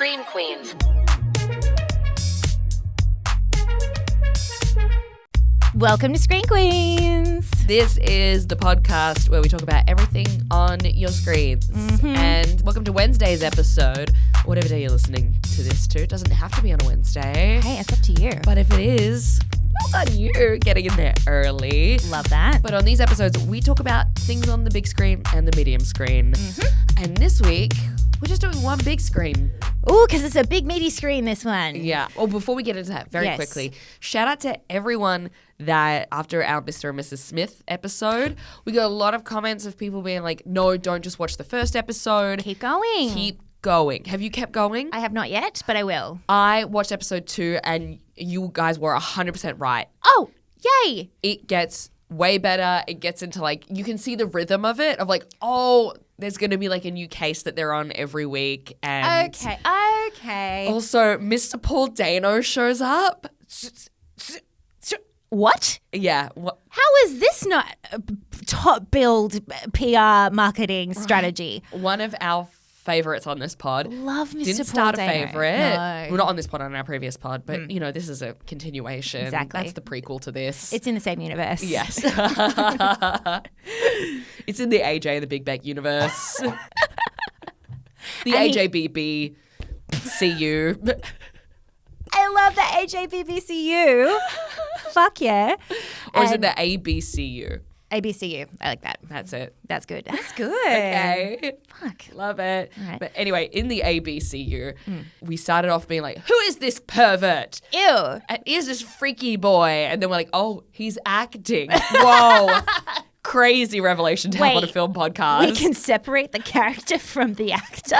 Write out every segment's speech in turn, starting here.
Scream Queens. Welcome to Screen Queens. This is the podcast where we talk about everything on your screens. And welcome to Wednesday's episode, whatever day you're listening to this to. It doesn't have to be on a Wednesday. Hey, it's up to you. But if it is, well done you getting in there early. Love that. But on these episodes, we talk about things on the big screen and the medium screen. And this week, we're just doing one big screen. Ooh, because it's a big meaty screen, this one. Yeah. Well, before we get into that, very quickly, shout out to everyone that after our Mr. and Mrs. Smith episode, we got a lot of comments of people being like, no, don't just watch the first episode. Keep going. Keep going. Have you kept going? I have not yet, but I will. I watched episode 2 and you guys were 100% right. Oh, yay. It gets way better. It gets into like, you can see the rhythm of it, of like, oh, there's going to be like a new case that they're on every week. And Okay. also, Mr. Paul Dano shows up. What? Yeah. How is this not a top build PR marketing strategy? One of our favorites on this pod. Love Mr. Didn't Paul start Dano. a favorite. No. Well, not on this pod, on our previous pod, but you know, this is a continuation. Exactly. That's the prequel to this. It's in the same universe. Yes. It's in the AJ, the Big Bang universe. The AJBB CU. I love the AJBBCU. Fuck yeah. Or is it the ABCU? ABCU. I like that. That's it. That's good. That's good. Okay. Fuck. Love it. All right. But anyway, in the ABCU, we started off being like, who is this pervert? Ew. And is this freaky boy? And then we're like, oh, he's acting. Whoa. Crazy revelation to have on a film podcast. We can separate the character from the actor.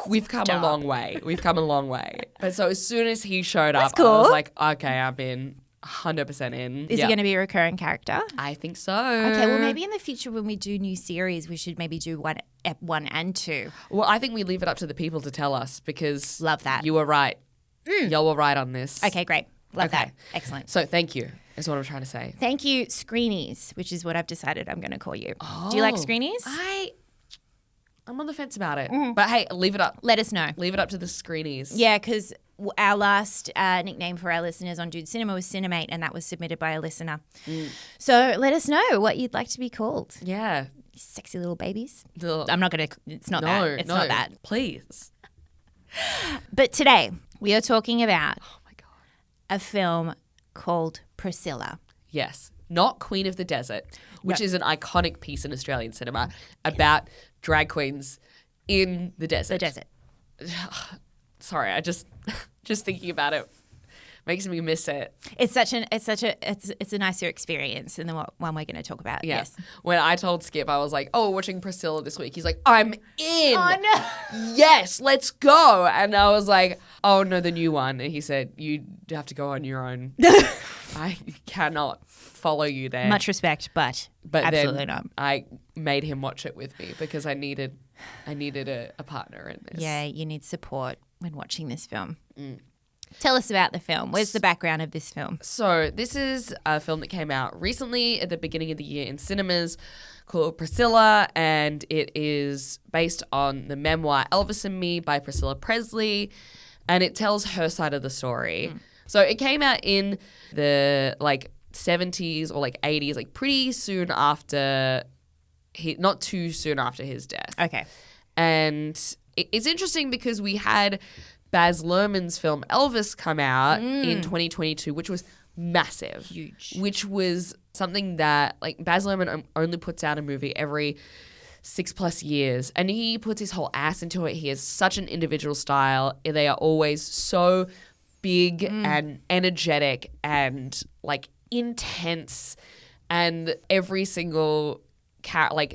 We've come a long way. We've come a long way. But so as soon as he showed up, cool. I was like, okay, I'm in. 100% in. Is he going to be a recurring character? I think so. Okay, well, maybe in the future when we do new series, we should maybe do one and two. Well, I think we leave it up to the people to tell us because Love that. You were right. Y'all were right on this. Okay, great. Love Okay. that. Excellent. So thank you is what I'm trying to say. Thank you, Screenies, which is what I've decided I'm going to call you. Do you like Screenies? I'm on the fence about it. But hey, leave it up. Let us know. Leave it up to the screenies. Yeah, because our last nickname for our listeners on Dude Cinema was Cinemate, and that was submitted by a listener. So let us know what you'd like to be called. Yeah. Sexy little babies. The- I'm not going to, it's not that. It's not that. Please. But today we are talking about Oh my God. a film called Priscilla. Yes. Not Queen of the Desert, which is an iconic piece in Australian cinema about drag queens in the desert. The desert. Sorry, I just thinking about it makes me miss it. It's a nicer experience than the one we're going to talk about. Yeah. Yes. When I told Skip, I was like, oh, we're watching Priscilla this week. He's like, I'm in. Oh no. Yes, let's go. And I was like, oh no, the new one. And he said, you have to go on your own. I cannot follow you there. Much respect, but absolutely then not. I made him watch it with me because I needed a partner in this. Yeah, you need support when watching this film. Tell us about the film. Where's the background of this film? So this is a film that came out recently at the beginning of the year in cinemas called Priscilla, and it is based on the memoir Elvis and Me by Priscilla Presley, and it tells her side of the story. So it came out in the 70s or 80s, pretty soon after, not too soon after his death. Okay. And it's interesting because we had Baz Luhrmann's film Elvis come out in 2022, which was massive. Huge. Which was something that, Baz Luhrmann only puts out a movie every 6+ years. And he puts his whole ass into it. He has such an individual style. They are always so big and energetic and, intense. And every single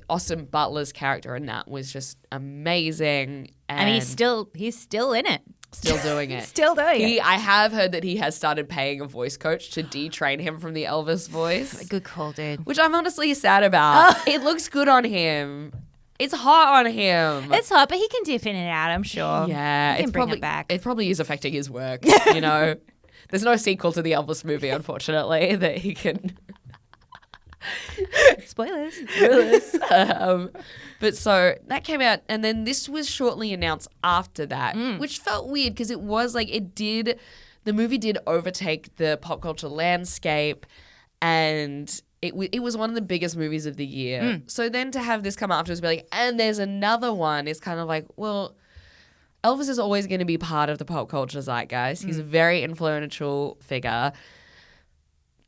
Austin Butler's character in that was just amazing. And he's still in it. Still doing it. Still doing it. I have heard that he has started paying a voice coach to detrain him from the Elvis voice. Good call, dude. Which I'm honestly sad about. It looks good on him. It's hot on him. It's hot, but he can dip in and out, I'm sure. Yeah. He can it's bring probably, it back. It probably is affecting his work, you know. There's no sequel to the Elvis movie, unfortunately, that he can Spoilers. But so that came out, and then this was shortly announced after that, which felt weird because it was like the movie did overtake the pop culture landscape, and it was one of the biggest movies of the year. So then to have this come afterwards, be like, and there's another one, is kind of like, well, Elvis is always going to be part of the pop culture zeitgeist. He's a very influential figure.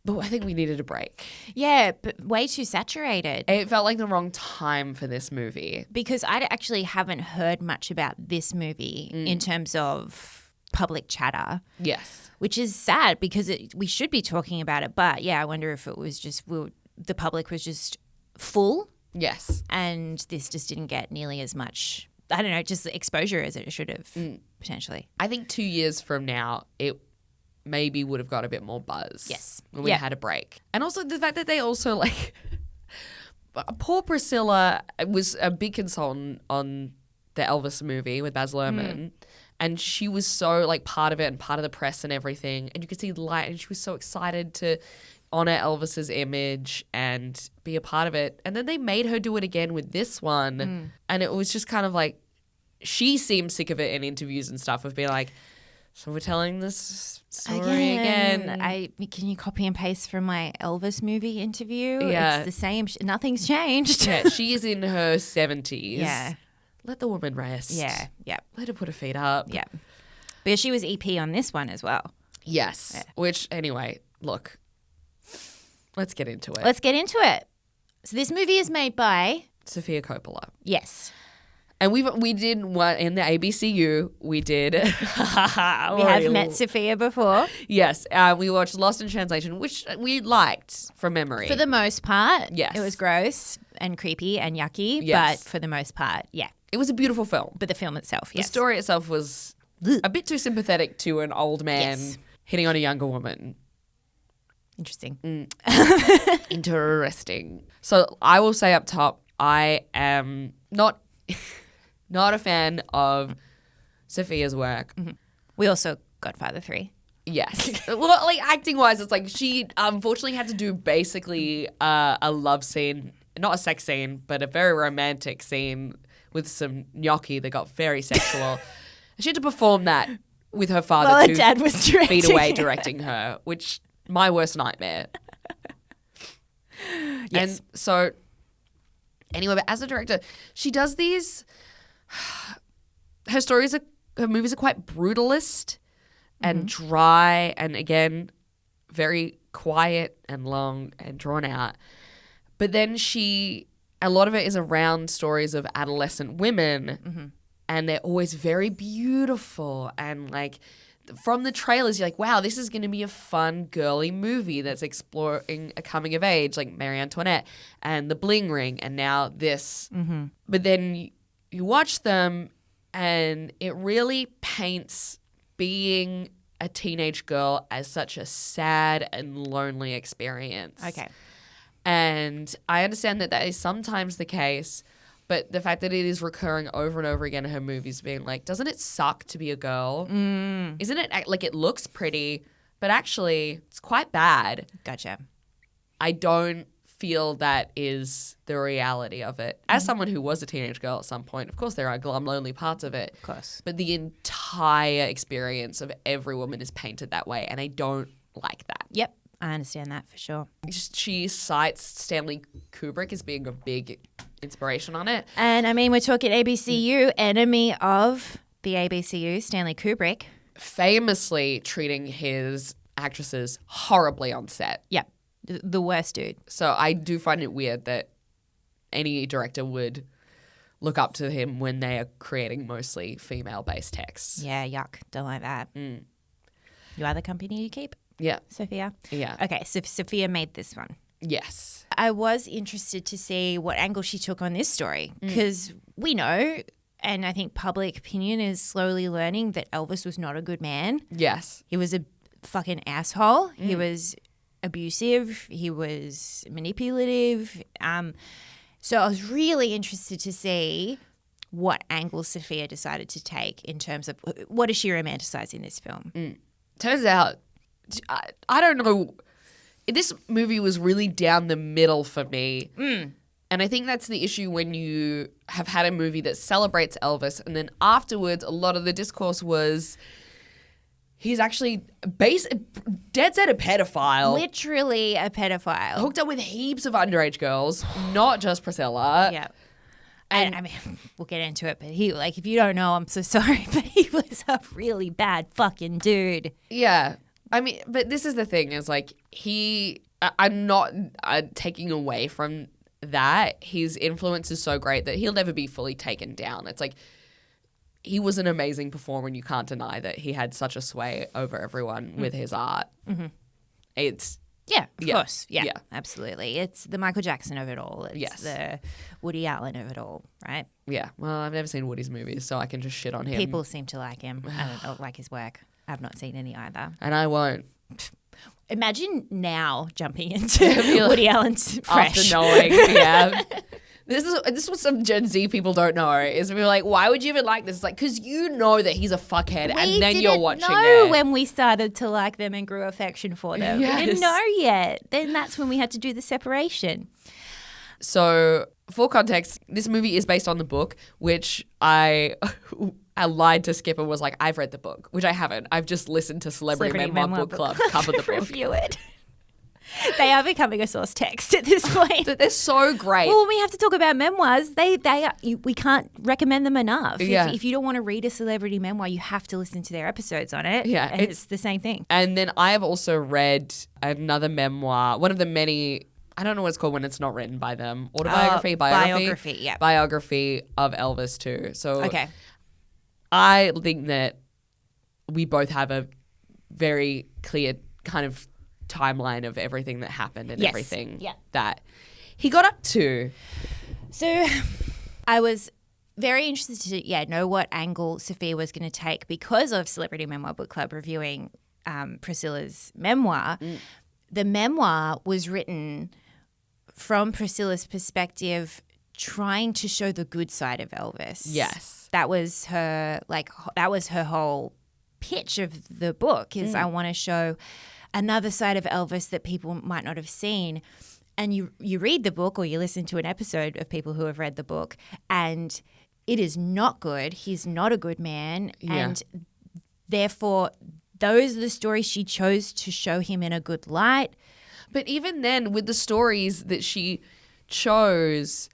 But I think we needed a break. Yeah, but way too saturated. It felt like the wrong time for this movie. Because I actually haven't heard much about this movie in terms of public chatter. Yes. Which is sad because we should be talking about it. But yeah, I wonder if it was just the public was just full. Yes. And this just didn't get nearly as much, I don't know, just exposure as it should have potentially. I think 2 years from now, it maybe would have got a bit more buzz. Yes. When we had a break. And also the fact that they also like poor Priscilla was a big consultant on the Elvis movie with Baz Luhrmann. And she was so like part of it and part of the press and everything. And you could see the light, and she was so excited to honor Elvis's image and be a part of it. And then they made her do it again with this one. And it was just kind of like, she seemed sick of it in interviews and stuff of being like, so we're telling this story again. Can you copy and paste from my Elvis movie interview? Yeah. It's the same. Nothing's changed. Yeah, she is in her 70s. Yeah. Let the woman rest. Yeah. Yeah. Let her put her feet up. Yeah. But she was EP on this one as well. Yes. Yeah. Which, anyway, look, let's get into it. Let's get into it. So this movie is made by Sophia Coppola. Yes. And we did what in the ABCU we did. We have met Sophia before. Yes, we watched Lost in Translation, which we liked from memory. For the most part. Yes. It was gross and creepy and yucky, Yes. but for the most part, yeah. It was a beautiful film. But the film itself, yes. The story itself was a bit too sympathetic to an old man hitting on a younger woman. Interesting. Interesting. So I will say up top, I am not a fan of Sophia's work. We also Godfather 3. Yes. Well, like acting wise, it's like she unfortunately had to do basically a love scene, not a sex scene, but a very romantic scene with some gnocchi that got very sexual. She had to perform that with her father Well, her dad was directing feet away it. directing her, which my worst nightmare. Yes. And so anyway, but as a director, she does these her movies are quite brutalist and dry and again very quiet and long and drawn out. But then a lot of it is around stories of adolescent women and they're always very beautiful and like from the trailers you're like, wow, this is going to be a fun girly movie that's exploring a coming of age like Marie Antoinette and The Bling Ring and now this. But then you watch them and it really paints being a teenage girl as such a sad and lonely experience. Okay. And I understand that is sometimes the case, but the fact that it is recurring over and over again in her movies being like, doesn't it suck to be a girl? Isn't it like it looks pretty, but actually it's quite bad. Gotcha. I don't feel that is the reality of it. As someone who was a teenage girl at some point, of course there are glum, lonely parts of it. Of course. But the entire experience of every woman is painted that way, and I don't like that. Yep. I understand that for sure. She cites Stanley Kubrick as being a big inspiration on it. And I mean, we're talking ABCU, enemy of the ABCU, Stanley Kubrick. Famously treating his actresses horribly on set. Yep. The worst dude. So I do find it weird that any director would look up to him when they are creating mostly female-based texts. Yeah, yuck. Don't like that. You are the company you keep, Yeah. Sophia? Yeah. Okay, so Sophia made this one. Yes. I was interested to see what angle she took on this story because we know, and I think public opinion is slowly learning that Elvis was not a good man. Yes. He was a fucking asshole. He was abusive. He was manipulative. So I was really interested to see what angle Sophia decided to take in terms of what does she romanticize in this film. Turns out, I don't know this movie was really down the middle for me. And I think that's the issue when you have had a movie that celebrates Elvis and then afterwards a lot of the discourse was he's actually dead set a pedophile. Literally a pedophile. Hooked up with heaps of underage girls, not just Priscilla. Yeah. And I mean, we'll get into it, but he, like, if you don't know, I'm so sorry, but he was a really bad fucking dude. Yeah. I mean, but this is the thing is like I'm not taking away from that. His influence is so great that he'll never be fully taken down. It's like he was an amazing performer and you can't deny that he had such a sway over everyone with his art. It's Yeah, of course. Yeah, Yeah. absolutely. It's the Michael Jackson of it all. It's the Woody Allen of it all, right? Yeah. Well, I've never seen Woody's movies, so I can just shit on him. People seem to like him. I don't like his work. I've not seen any either. And I won't. Imagine now jumping into Woody Allen's fresh. After knowing, yeah. This is what some Gen Z people don't know is we're like, why would you even like this? It's like, because you know that he's a fuckhead and then you're watching it. When we started to like them and grew affection for them. Yes. We didn't know yet. Then that's when we had to do the separation. So for context, this movie is based on the book, which I lied to Skip and was like, I've read the book, which I haven't. I've just listened to Celebrity Memoir Book Club cover the book. Review it. They are becoming a source text at this point. They're so great. Well, when we have to talk about memoirs, they are, we can't recommend them enough. Yeah. If you don't want to read a celebrity memoir, you have to listen to their episodes on it. Yeah, and it's the same thing. And then I have also read another memoir, one of the many, I don't know what it's called when it's not written by them. Biography of Elvis too. So Okay. I think that we both have a very clear kind of timeline of everything that happened and everything that he got up to. So I was very interested to know what angle Sophia was going to take because of Celebrity Memoir Book Club reviewing Priscilla's memoir. The memoir was written from Priscilla's perspective, trying to show the good side of Elvis. Yes. That was her whole pitch of the book is I want to show another side of Elvis that people might not have seen. And you read the book or you listen to an episode of people who have read the book and it is not good. He's not a good man. Yeah. And therefore, those are the stories she chose to show him in a good light. But even then, with the stories that she chose,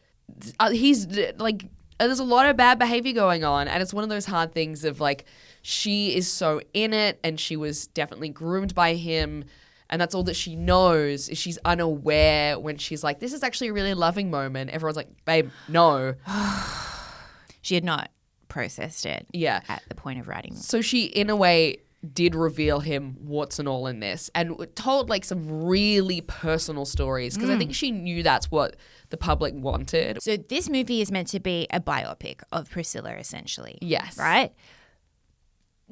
he's like, there's a lot of bad behavior going on. And it's one of those hard things of like, she is so in it and she was definitely groomed by him. And that's all that she knows is she's unaware when she's like, this is actually a really loving moment. Everyone's like, babe, no. She had not processed it at the point of writing. So she, in a way, did reveal him warts and all in this and told like some really personal stories because I think she knew that's what the public wanted. So this movie is meant to be a biopic of Priscilla, essentially. Yes. Right?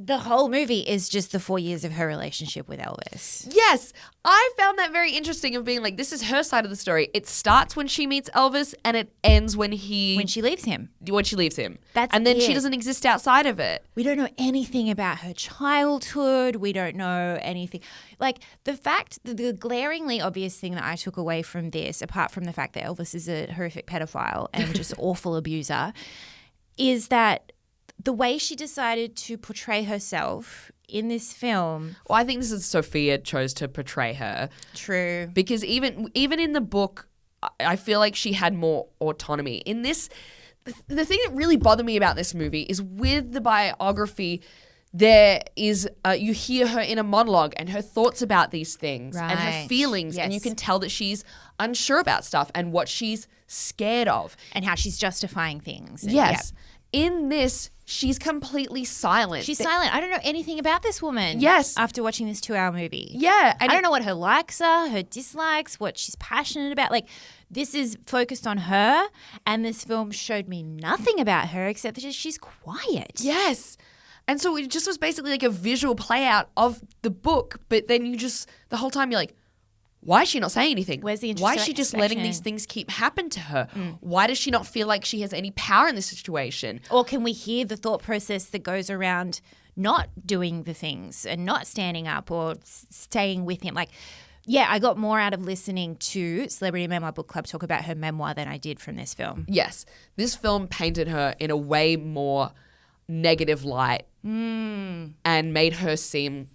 The whole movie is just the 4 years of her relationship with Elvis. Yes. I found that very interesting of being like, this is her side of the story. It starts when she meets Elvis and it ends when When she leaves him. And then she it. doesn't exist outside of it. We don't know anything about her childhood. We don't know anything. Like the glaringly obvious thing that I took away from this, apart from the fact that Elvis is a horrific pedophile and just awful abuser, is that the way she decided to portray herself in this film. Well, I think this is Sophia chose to portray her. True. Because even in the book, I feel like she had more autonomy. In this, the thing that really bothered me about this movie is with the biography, there is you hear her in a monologue and her thoughts about these things and her feelings, and you can tell that she's unsure about stuff and what she's scared of and how she's justifying things. Yes. In this, she's completely silent. She's silent. I don't know anything about this woman. Yes. After watching this 2-hour movie. Yeah. And I don't know what her likes are, her dislikes, what she's passionate about. Like, this is focused on her, and this film showed me nothing about her except that she's quiet. Yes. And so it just was basically like a visual play out of the book, but then you just, the whole time you're like, why is she not saying anything? Where's the Why is she just letting these things keep happen to her? Why does she not feel like she has any power in this situation? Or can we hear the thought process that goes around not doing the things and not standing up or staying with him? Like, Yeah, I got more out of listening to Celebrity Memoir Book Club talk about her memoir than I did from this film. Yes. This film painted her in a way more negative light and made her seem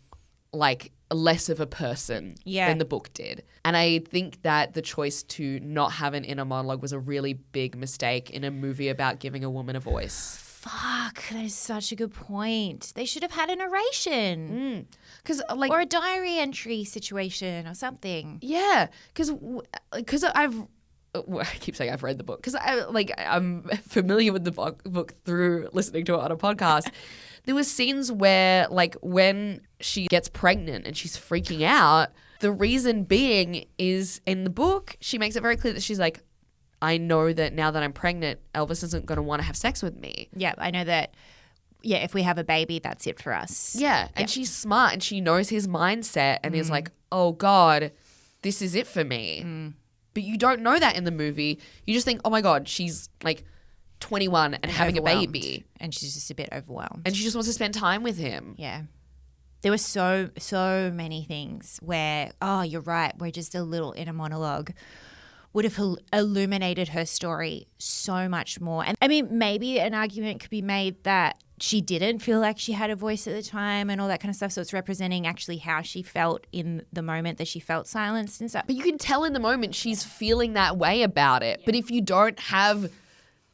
like less of a person than the book did. And I think that the choice to not have an inner monologue was a really big mistake in a movie about giving a woman a voice. Fuck, that is such a good point. They should have had a narration. Or a diary entry situation or something. Yeah, because I keep saying I've read the book because I'm familiar with the book through listening to it on a podcast. There were scenes where like when she gets pregnant and she's freaking out, the reason being is in the book she makes it very clear that she's like, I know that now that I'm pregnant, Elvis isn't going to want to have sex with me. Yeah, I know that. Yeah, if we have a baby, that's it for us. Yeah, and she's smart and she knows his mindset and is like, oh God, this is it for me. But you don't know that in the movie. You just think, oh my God, she's like 21 and having a baby. And she's just a bit overwhelmed. And she just wants to spend time with him. Yeah. There were so many things where, oh, you're right, where just a little inner monologue would have illuminated her story so much more. And I mean, maybe an argument could be made that she didn't feel like she had a voice at the time and all that kind of stuff. So it's representing actually how she felt in the moment that she felt silenced and stuff. But you can tell in the moment she's feeling that way about it. Yeah. But if you don't have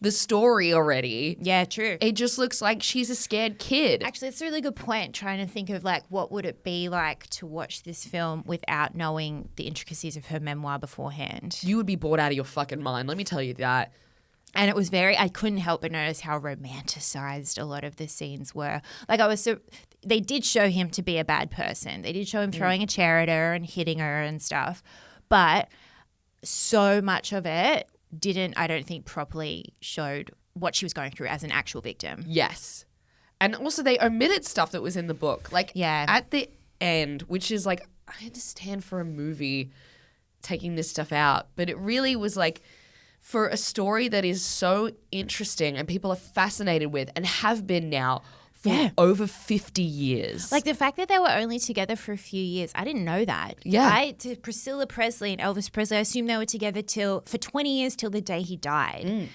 the story already. Yeah, true. It just looks like she's a scared kid. Actually, it's a really good point, trying to think of like what would it be like to watch this film without knowing the intricacies of her memoir beforehand. You would be bored out of your fucking mind, let me tell you that. And it was I couldn't help but notice how romanticized a lot of the scenes were. Like they did show him to be a bad person. They did show him throwing a chair at her and hitting her and stuff. But so much of it didn't, I don't think, properly showed what she was going through as an actual victim. Yes. And also they omitted stuff that was in the book. Like at the end, which is like, I understand for a movie taking this stuff out, but it really was like for a story that is so interesting and people are fascinated with and have been now for over 50 years. Like the fact that they were only together for a few years, I didn't know that. Yeah. To Priscilla Presley and Elvis Presley, I assumed they were together for 20 years till the day he died.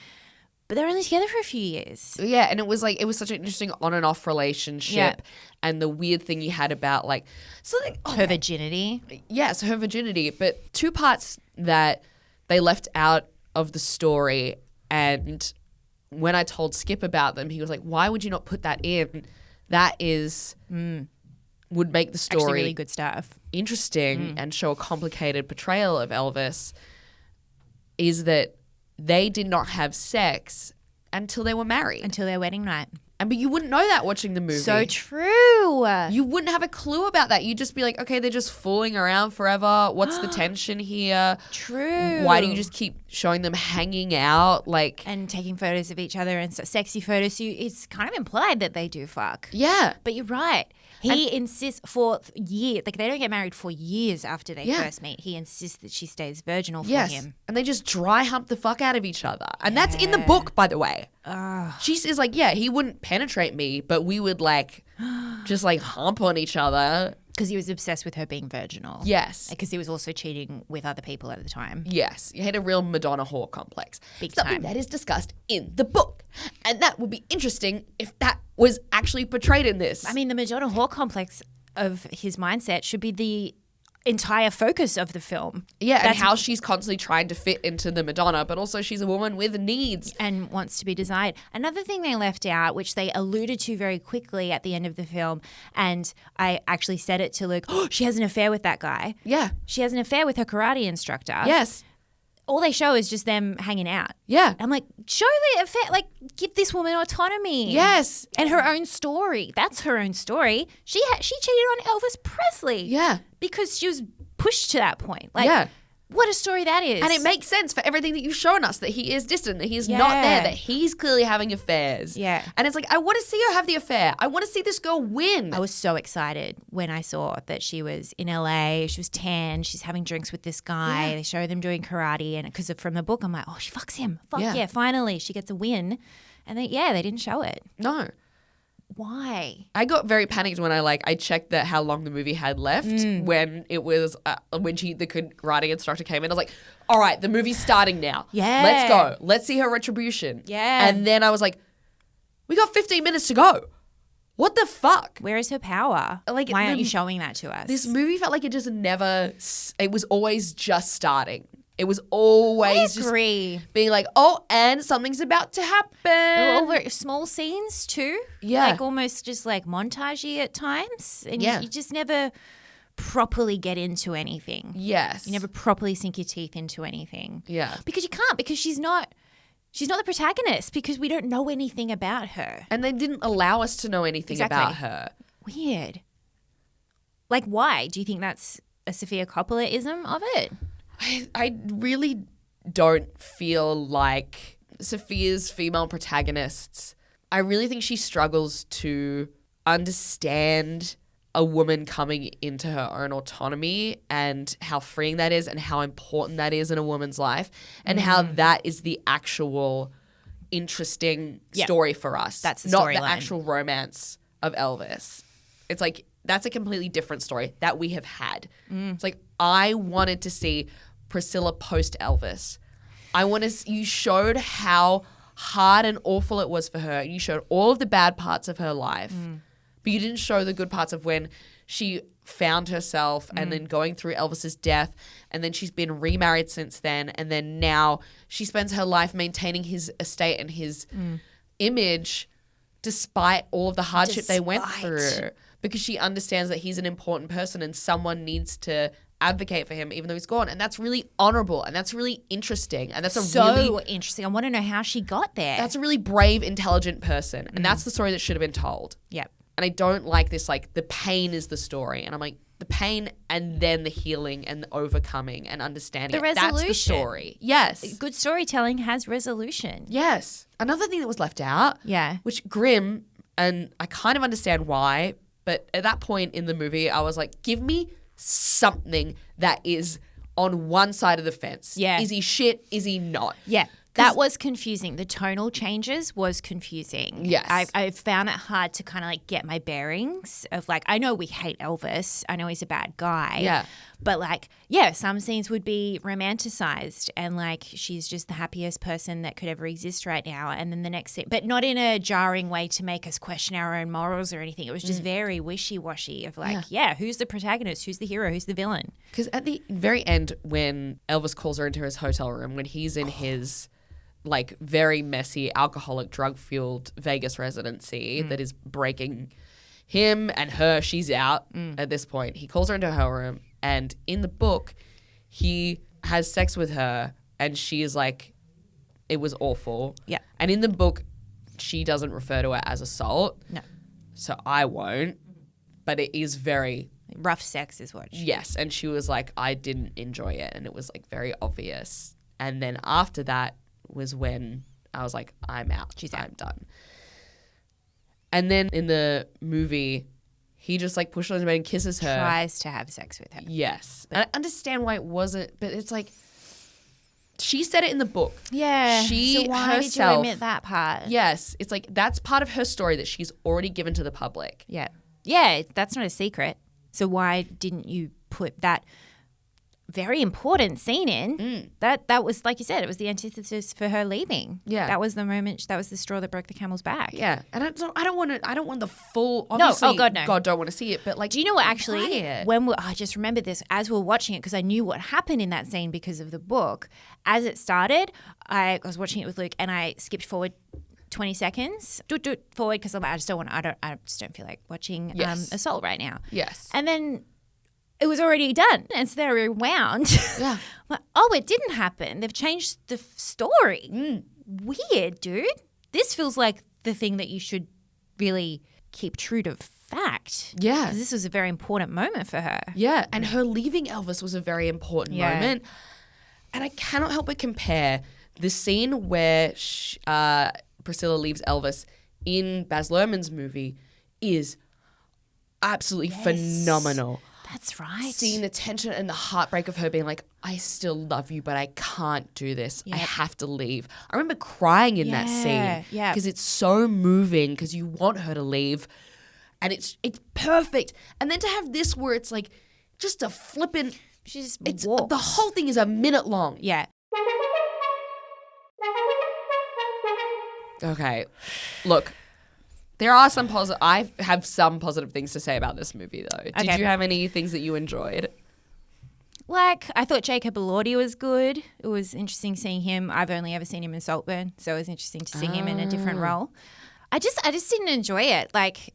But they're only together for a few years. Yeah, and it was such an interesting on and off relationship. And the weird thing you had about her virginity. Yes, her virginity. But two parts that they left out of the story, and when I told Skip about them, he was like, why would you not put that in? That would make the story actually really good stuff. Interesting and show a complicated portrayal of Elvis, is that they did not have sex until they were married. Until their wedding night. But you wouldn't know that watching the movie. So true. You wouldn't have a clue about that. You'd just be like, okay, they're just fooling around forever. What's the tension here? True. Why do you just keep showing them hanging out? And taking photos of each other and sexy photos. It's kind of implied that they do fuck. Yeah. But you're right. He insists for years, like they don't get married for years after they first meet. He insists that she stays virginal for him. And they just dry hump the fuck out of each other. And that's in the book, by the way. She says like, yeah, he wouldn't penetrate me, but we would just hump on each other. Because he was obsessed with her being virginal. Yes. Because he was also cheating with other people at the time. Yes. He had a real Madonna whore complex. Something time. That is discussed in the book. And that would be interesting if that was actually portrayed in this. I mean, the Madonna whore complex of his mindset should be the entire focus of the film. Yeah, and how she's constantly trying to fit into the Madonna, but also she's a woman with needs. And wants to be desired. Another thing they left out, which they alluded to very quickly at the end of the film, and I actually said it to Luke, she has an affair with that guy. Yeah. She has an affair with her karate instructor. Yes. All they show is just them hanging out. Yeah. I'm like, show the affair, give this woman autonomy. Yes. And her own story. That's her own story. She cheated on Elvis Presley. Yeah. Because she was pushed to that point. What a story that is. And it makes sense for everything that you've shown us, that he is distant, that he is not there, that he's clearly having affairs. Yeah. And it's like, I want to see her have the affair. I want to see this girl win. I was so excited when I saw that she was in LA. She was tan. She's having drinks with this guy. They show them doing karate. And because from the book, I'm like, oh, she fucks him. Fuck yeah, finally. She gets a win. And they didn't show it. No. Why? I got very panicked when I checked that how long the movie had left when it was when the karate instructor came in. I was like, all right, the movie's starting now. Yeah. Let's go. Let's see her retribution. Yeah. And then I was like, we got 15 minutes to go. What the fuck? Where is her power? Like, why aren't you showing that to us? This movie felt like it just never, it was always just starting. It was always just being like, oh, and something's about to happen. They were all very small scenes too. Yeah. Like almost just like montagey at times. And Yeah. you just never properly get into anything. Yes. You never properly sink your teeth into anything. Yeah. Because you can't, because she's not the protagonist, because we don't know anything about her. And they didn't allow us to know anything about her. Weird. Like, why? Do you think that's a Sophia Coppola-ism of it? I really don't feel like Sophia's female protagonists, I really think she struggles to understand a woman coming into her own autonomy and how freeing that is and how important that is in a woman's life and how that is the actual interesting story for us. That's the not storyline. the actual romance of Elvis. It's like that's a completely different story that we have had. It's like I wanted to see Priscilla post Elvis. You showed how hard and awful it was for her. You showed all of the bad parts of her life. But you didn't show the good parts of when she found herself and then going through Elvis's death, and then she's been remarried since then, and then now she spends her life maintaining his estate and his image despite all of the hardship they went through, because she understands that he's an important person and someone needs to advocate for him even though he's gone. And that's really honorable and that's really interesting. And that's so interesting. I want to know how she got there. That's a really brave, intelligent person. And that's the story that should have been told. Yep. And I don't like this, like, the pain is the story. And I'm like, the pain and then the healing and the overcoming and understanding. The resolution. That's the story. Yes. Good storytelling has resolution. Yes. Another thing that was left out. Yeah. Which Grimm, and I kind of understand why, but at that point in the movie, I was like, give me something that is on one side of the fence. Yeah. Is he shit? Is he not? Yeah. That was confusing. The tonal changes was confusing. Yes. I found it hard to kind of like get my bearings of like, I know we hate Elvis. I know he's a bad guy. Yeah. But like, yeah, some scenes would be romanticized and like she's just the happiest person that could ever exist right now. And then the next scene, but not in a jarring way to make us question our own morals or anything. It was just very wishy-washy of like, who's the protagonist? Who's the hero? Who's the villain? Because at the very end, when Elvis calls her into his hotel room, when he's in his like very messy, alcoholic, drug-fueled Vegas residency that is breaking him and her, she's out at this point. He calls her into her room, and in the book, he has sex with her, and she is like, it was awful. Yeah. And in the book, she doesn't refer to it as assault. No. So I won't. But it is very... Rough sex is what Yes, and she was like, I didn't enjoy it, and it was like very obvious. And then after that was when I was like, I'm out. I'm done. And then in the movie, he just like pushes her on the bed and kisses her. Tries to have sex with her. Yes. And I understand why it wasn't, but it's like, she said it in the book. Yeah. She so why herself, did you omit that part? Yes. It's like, that's part of her story that she's already given to the public. Yeah. Yeah, that's not a secret. So why didn't you put that very important scene in? That was, like you said, it was the antithesis for her leaving. Yeah. That was the moment, that was the straw that broke the camel's back. Yeah. And I don't want the full, obviously, no. Oh God, no. God don't want to see it, but like. Do you know what actually, I just remembered this as we were watching it because I knew what happened in that scene because of the book. As it started, I was watching it with Luke and I skipped forward 20 seconds, do it forward because I just don't feel like watching Assault right now. Yes. And then it was already done. And so they were rewound. Yeah. Like, oh, it didn't happen. They've changed the story. Weird, dude. This feels like the thing that you should really keep true to fact. Yeah. Because this was a very important moment for her. Yeah. And her leaving Elvis was a very important moment. And I cannot help but compare the scene where Priscilla leaves Elvis in Baz Luhrmann's movie is absolutely phenomenal. That's right. seeing the tension and the heartbreak of her being like, I still love you, but I can't do this. I have to leave. I remember crying in that scene because it's so moving because you want her to leave and it's perfect. And then to have this where it's like just a flippin', She just the walks. whole thing is a minute long. Yeah. Okay. Look, there are some positive. I have some positive things to say about this movie, though. Did Okay. you have any things that you enjoyed? Like, I thought Jacob Elordi was good. It was interesting seeing him. I've only ever seen him in Saltburn, so it was interesting to see him in a different role. I just didn't enjoy it. Like,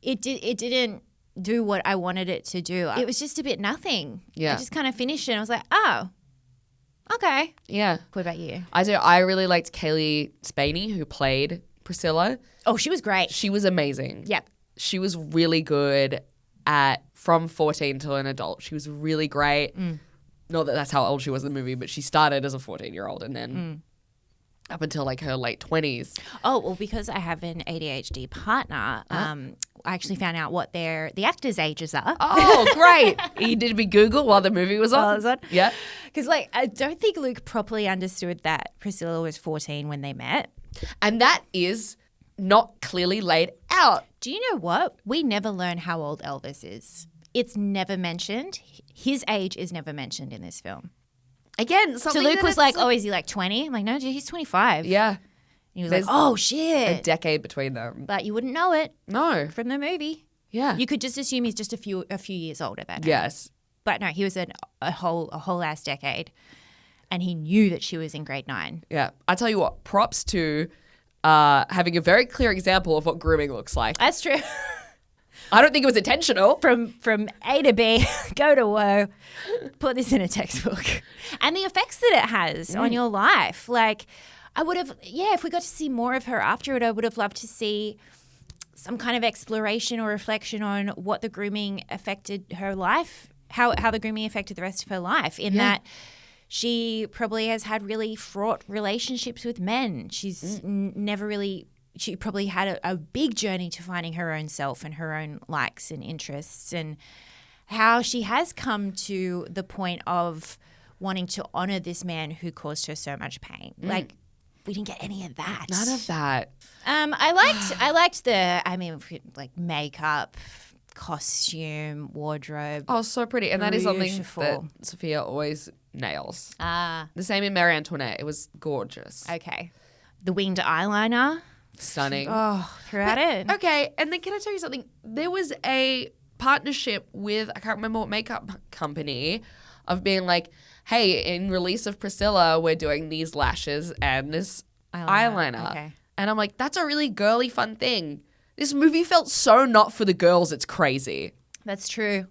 it didn't do what I wanted it to do. It was just a bit nothing. Yeah. I just kind of finished it and I was like, oh, okay. Yeah. What about you? I do. I really liked Kaylee Spaney, who played Priscilla. Oh, she was great. She was amazing. Yep. She was really good at from 14 to an adult. She was really great. Not that that's how old she was in the movie, but she started as a 14-year-old and then up until like her late 20s. Oh, well, because I have an ADHD partner, I actually found out what the actors' ages are. Oh, great. You did me Google while the movie was on? While it was on? Yeah. Because, like, I don't think Luke properly understood that Priscilla was 14 when they met. And that is not clearly laid out. Do you know what? We never learn how old Elvis is. It's never mentioned. His age is never mentioned in this film. Again, So something Luke that was it's like, oh, is he like 20? I'm like, no, dude, he's 25. Yeah. And he was There's like, oh, a shit. decade between them. But you wouldn't know it No. from the movie. Yeah. You could just assume he's just a few years older than her. Yes. But no, he was a whole ass decade. And he knew that she was in grade 9. Yeah. I tell you what, props to having a very clear example of what grooming looks like. That's true. I don't think it was intentional. From A to B, go to woe, put this in a textbook. And the effects that it has on your life. Like, I would have, if we got to see more of her after it, I would have loved to see some kind of exploration or reflection on what the grooming affected her life, how the grooming affected the rest of her life, in that she probably has had really fraught relationships with men. She's never really... She probably had a big journey to finding her own self and her own likes and interests, and how she has come to the point of wanting to honor this man who caused her so much pain. Like, we didn't get any of that. None of that. I liked like makeup, costume, wardrobe. Oh, so pretty. And that is something Beautiful. that Sophia always nails. Ah, The same in Marie Antoinette. It was gorgeous. okay. The winged eyeliner. Stunning. Oh, throughout it. Okay, and then can I tell you something? There was a partnership with, I can't remember what makeup company, of being like, hey, in release of Priscilla, we're doing these lashes and this eyeliner. Okay. And I'm like, that's a really girly, fun thing. This movie felt so not for the girls, it's crazy. That's true.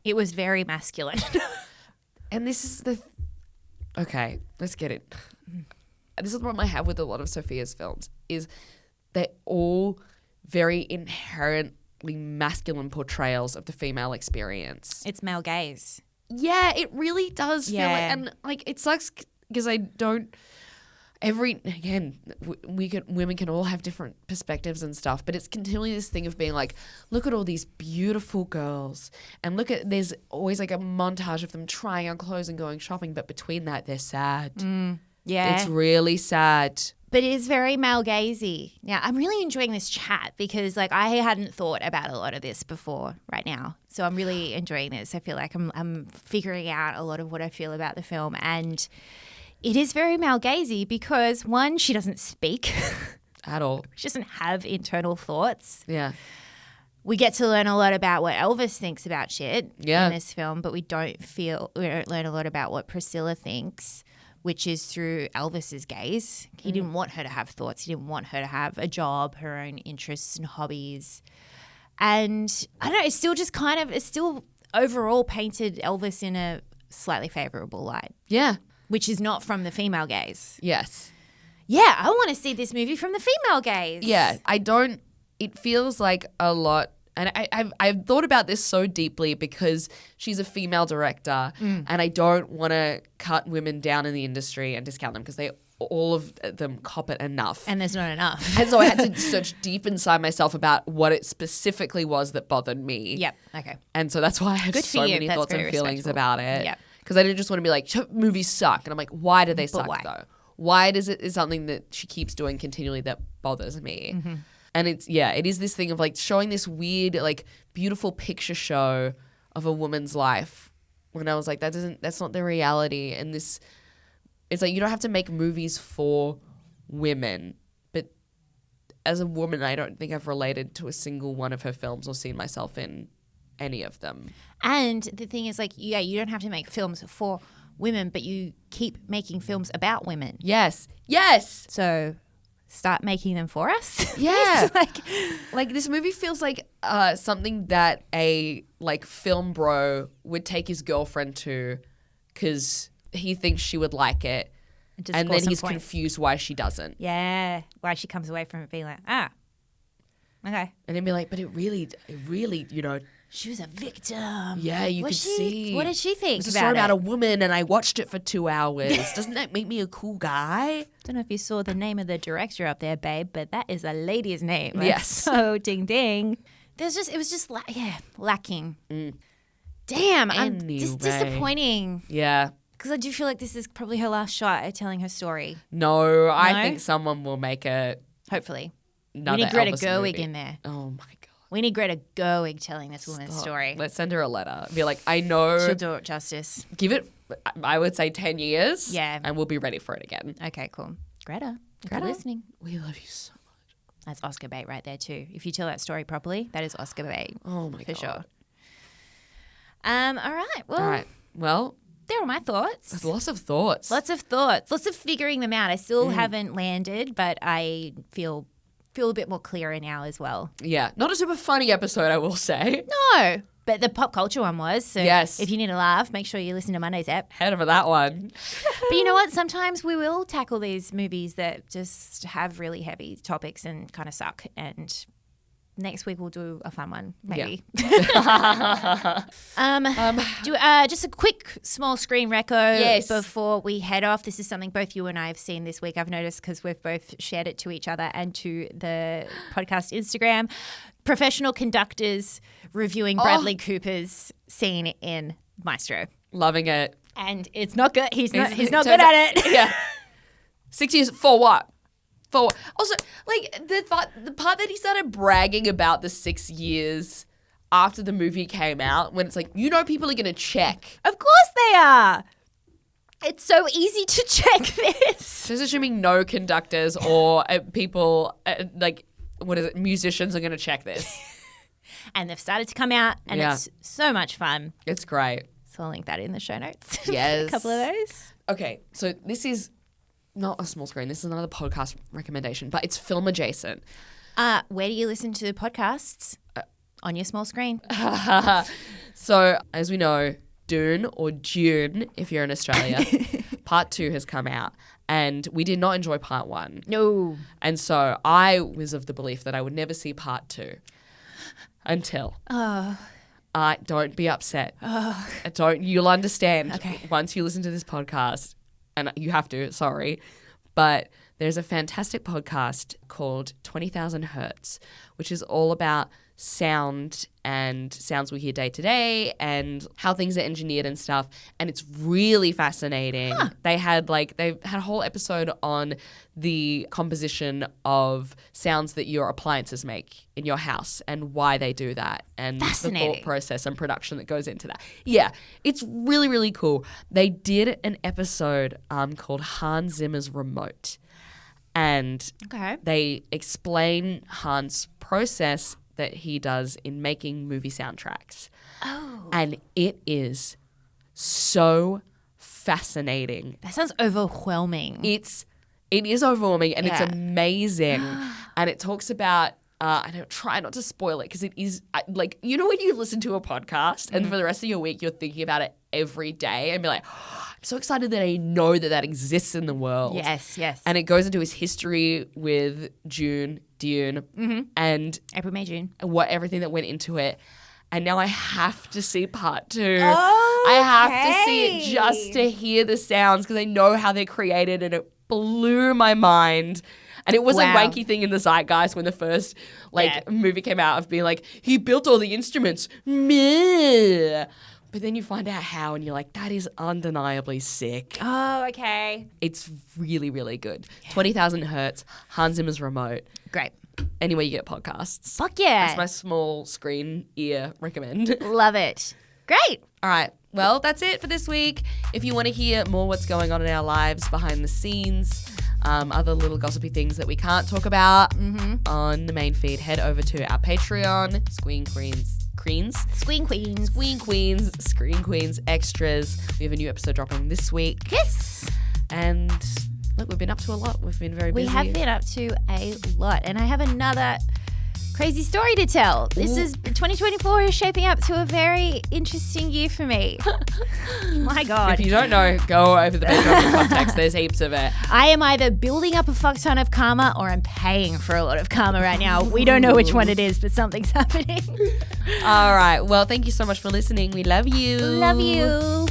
It was very masculine. And this is okay, let's get it. This is the problem I have with a lot of Sophia's films, is they're all very inherently masculine portrayals of the female experience. It's male gaze. Yeah, it really does feel like, and like it sucks because I don't. Women can all have different perspectives and stuff, but it's continually this thing of being like, look at all these beautiful girls, and there's always like a montage of them trying on clothes and going shopping, but between that they're sad. Yeah. It's really sad. But it is very male gazy. Now, I'm really enjoying this chat because, like, I hadn't thought about a lot of this before right now. So I'm really enjoying this. I feel like I'm figuring out a lot of what I feel about the film. And it is very male gazy because, one, she doesn't speak. At all. She doesn't have internal thoughts. Yeah. We get to learn a lot about what Elvis thinks about shit Yeah. in this film, but we don't learn a lot about what Priscilla thinks, which is through Elvis's gaze. He didn't want her to have thoughts. He didn't want her to have a job, her own interests and hobbies. And I don't know, it's still overall painted Elvis in a slightly favourable light, Yeah. which is not from the female gaze. Yes. Yeah, I want to see this movie from the female gaze. Yeah. It feels like a lot. And I've thought about this so deeply because she's a female director and I don't want to cut women down in the industry and discount them because they all of them cop it enough. And there's not enough. And so I had to search deep inside myself about what it specifically was that bothered me. Yep. Okay. And so that's why I have Good for so you. many That's thoughts and very feelings respectful. about it. Yep. Because I didn't just want to be like, movies suck. And I'm like, why do they suck why? though? Why is something that she keeps doing continually that bothers me? Mm-hmm. And it is this thing of like showing this weird, like beautiful picture show of a woman's life when I was like, that's not the reality. And it's like, you don't have to make movies for women. But as a woman, I don't think I've related to a single one of her films or seen myself in any of them. And the thing is, like, yeah, you don't have to make films for women, but you keep making films about women. Yes. So start making them for us. Yeah. It's like this movie feels like something that a like film bro would take his girlfriend to because he thinks she would like it. And then he's confused why she doesn't. Yeah. Why she comes away from it being like, okay. And then be like, but it really, you know. She was a victim. Yeah, you could see. What did she think It's a about story about it? a woman and I watched it for 2 hours. Doesn't that make me a cool guy? Don't know if you saw the name of the director up there, babe, but that is a lady's name. Yes. So ding ding. It was just lacking. Damn, I'm just Anyway. disappointing. Yeah. Because I do feel like this is probably her last shot at telling her story. No, I No? think someone will make a Hopefully. another We need Greta Elvis Gerwig movie. in there. Oh my god. We need Greta Gerwig telling this woman's story. Let's send her a letter. Be like, I know. She'll do it justice. Give it, I would say 10 years. Yeah. And we'll be ready for it again. Okay, cool. Greta, if Greta? you're listening. We love you so much. That's Oscar bait right there too. If you tell that story properly, that is Oscar bait. Oh my for god. sure. All right. Well, All right. Well, there are my thoughts. there's lots of thoughts. Lots of thoughts. Lots of figuring them out. I still haven't landed, but I feel a bit more clearer now as well. Yeah. Not a super funny episode, I will say. No, but the pop culture one was. So Yes. if you need a laugh, make sure you listen to Monday's ep. Head over that one. But you know what? Sometimes we will tackle these movies that just have really heavy topics and kind of suck. And next week we'll do a fun one, maybe. Just a quick small screen reco Yes. before we head off. This is something both you and I have seen this week. I've noticed because we've both shared it to each other and to the podcast Instagram. Professional conductors reviewing Bradley Cooper's scene in Maestro. Loving it. And it's not good. He's not Turns good at out- it. Yeah. 6 years for what? For what? Also, like the part that he started bragging about the 6 years after the movie came out, when it's like, you know, people are gonna check. Of course they are. It's so easy to check this. Just assuming no conductors or people musicians are gonna check this. And they've started to come out, and Yeah. it's so much fun. It's great. So I'll link that in the show notes. Yes. A couple of those. Okay, so this is not a small screen. This is another podcast recommendation, but it's film adjacent. Where do you listen to podcasts? On your small screen. So, as we know, Dune or June, if you're in Australia, part 2 has come out, and we did not enjoy part 1. No. And so I was of the belief that I would never see part 2 until. Don't be upset. You'll understand Okay. once you listen to this podcast, and you have to, sorry. But there's a fantastic podcast called 20,000 Hertz, which is all about sound and sounds we hear day to day and how things are engineered and stuff. And it's really fascinating. They've had a whole episode on the composition of sounds that your appliances make in your house and why they do that and the Fascinating. thought process and production that goes into that. Yeah, it's really, really cool. They did an episode called Hans Zimmer's Remote. And Okay. they explain Hans' process that he does in making movie soundtracks. Oh. And it is so fascinating. That sounds overwhelming. It is overwhelming and it's Yeah. amazing. And it talks about I don't try not to spoil it because it is like, you know, when you listen to a podcast and for the rest of your week you're thinking about it every day and be like, I'm so excited that I know that exists in the world. Yes, yes. And it goes into his history with Dune, and April, May, June. everything that went into it. And now I have to see part 2. Oh, I have to see it okay. just to hear the sounds because I know how they're created and blew my mind. And it was Wow. a wanky thing in the zeitgeist when the first movie came out of being like, he built all the instruments. Meh. But then you find out how and you're like, that is undeniably sick. Oh, okay. It's really, really good. 20,000 Hertz, Hans Zimmer's Remote. Great. Anywhere you get podcasts. Fuck yeah. That's my small screen ear recommend. Love it. Great. All right. Well, that's it for this week. If you want to hear more what's going on in our lives behind the scenes, other little gossipy things that we can't talk about on the main feed, head over to our Patreon, Screen Queens Extras. We have a new episode dropping this week. Yes. And look, we've been up to a lot. We've been very busy. We have been up to a lot. And I have another crazy story to tell. 2024 is shaping up to a very interesting year for me. My God. If you don't know, go over the Patreon context. There's heaps of it. I am either building up a fuck ton of karma or I'm paying for a lot of karma right now. We don't know which one it is, but something's happening. All right. Well, thank you so much for listening. We love you. Love you.